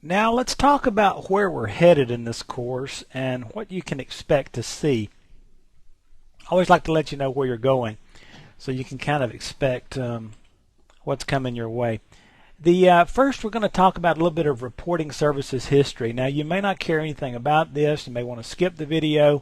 Now let's talk about where we're headed in this course and what you can expect to see. I always like to let you know where you're going so you can kind of expect what's coming your way. First we're going to talk about a little bit of reporting services history. Now you may not care anything about this, you may want to skip the video,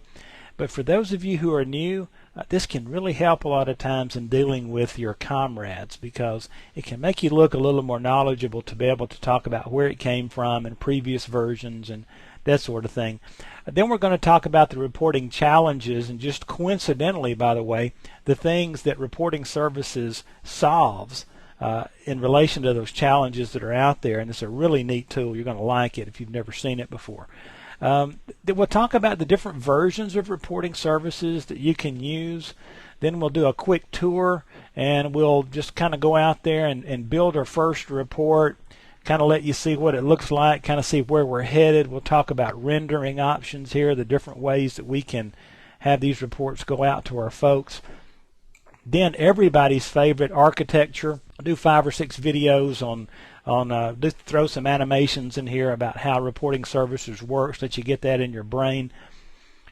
but for those of you who are new, this can really help a lot of times in dealing with your comrades because it can make you look a little more knowledgeable to be able to talk about where it came from and previous versions and that sort of thing. Then we're going to talk about the reporting challenges and just coincidentally, by the way, the things that reporting services solves in relation to those challenges that are out there. And it's a really neat tool. You're going to like it if you've never seen it before. We'll talk about the different versions of reporting services that you can use. Then we'll do a quick tour and we'll just kind of go out there and build our first report, kind of let you see what it looks like, kind of see where we're headed. We'll talk about rendering options here, the different ways that we can have these reports go out to our folks. Then everybody's favorite, architecture. I'll do 5 or 6 videos on just throw some animations in here about how reporting services works, so that you get that in your brain.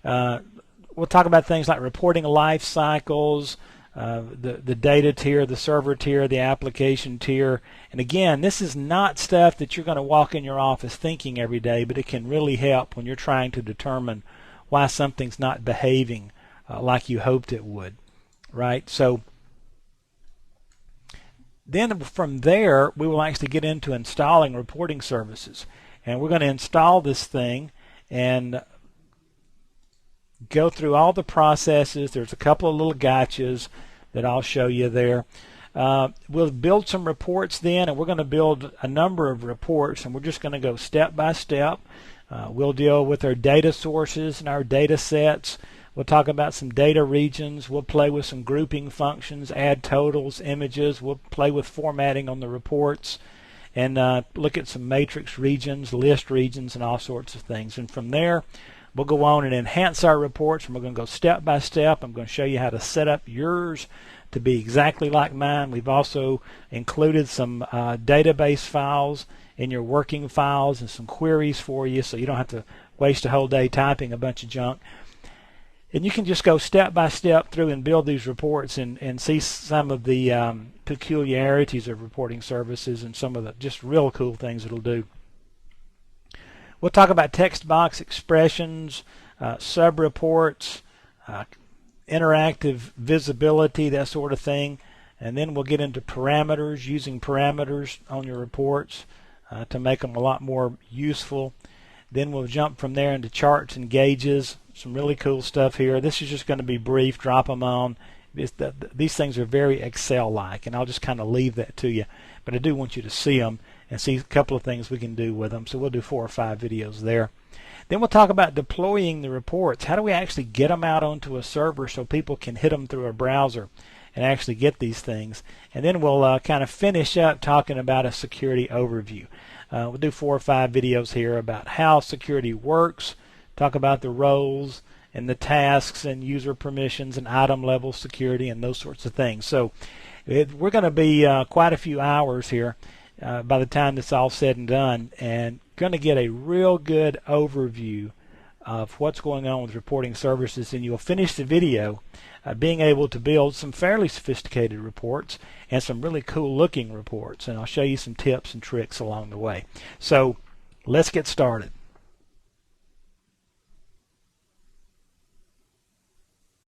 We'll talk about things like reporting life cycles, the data tier, the server tier, the application tier. And again, this is not stuff that you're going to walk in your office thinking every day, but it can really help when you're trying to determine why something's not behaving like you hoped it would, right? So then from there, we will actually get into installing reporting services. And we're going to install this thing and go through all the processes. There's a couple of little gotchas that I'll show you there. We'll build some reports then, and we're going to build a number of reports, and we're just going to go step by step. We'll deal with our data sources and our data sets. We'll talk about some data regions. We'll play with some grouping functions, add totals, images. We'll play with formatting on the reports and look at some matrix regions, list regions, and all sorts of things. And from there, we'll go on and enhance our reports, and we're going to go step by step. I'm going to show you how to set up yours to be exactly like mine. We've also included some database files in your working files and some queries for you so you don't have to waste a whole day typing a bunch of junk. And you can just go step by step through and build these reports and see some of the peculiarities of reporting services and some of the just real cool things it'll do. We'll talk about text box expressions, sub-reports, interactive visibility, that sort of thing. And then we'll get into parameters, using parameters on your reports to make them a lot more useful. Then we'll jump from there into charts and gauges. Some really cool stuff here. This is just going to be brief. Drop them on. These things are very Excel-like, and I'll just kind of leave that to you. But I do want you to see them and see a couple of things we can do with them. So we'll do 4 or 5 videos there. Then we'll talk about deploying the reports. How do we actually get them out onto a server so people can hit them through a browser and actually get these things? And then we'll kind of finish up talking about a security overview. We'll do 4 or 5 videos here about how security works, talk about the roles and the tasks and user permissions and item level security and those sorts of things. So we're going to be quite a few hours here by the time this is all said and done, and going to get a real good overview of what's going on with reporting services, and you'll finish the video being able to build some fairly sophisticated reports and some really cool looking reports, and I'll show you some tips and tricks along the way. So let's get started.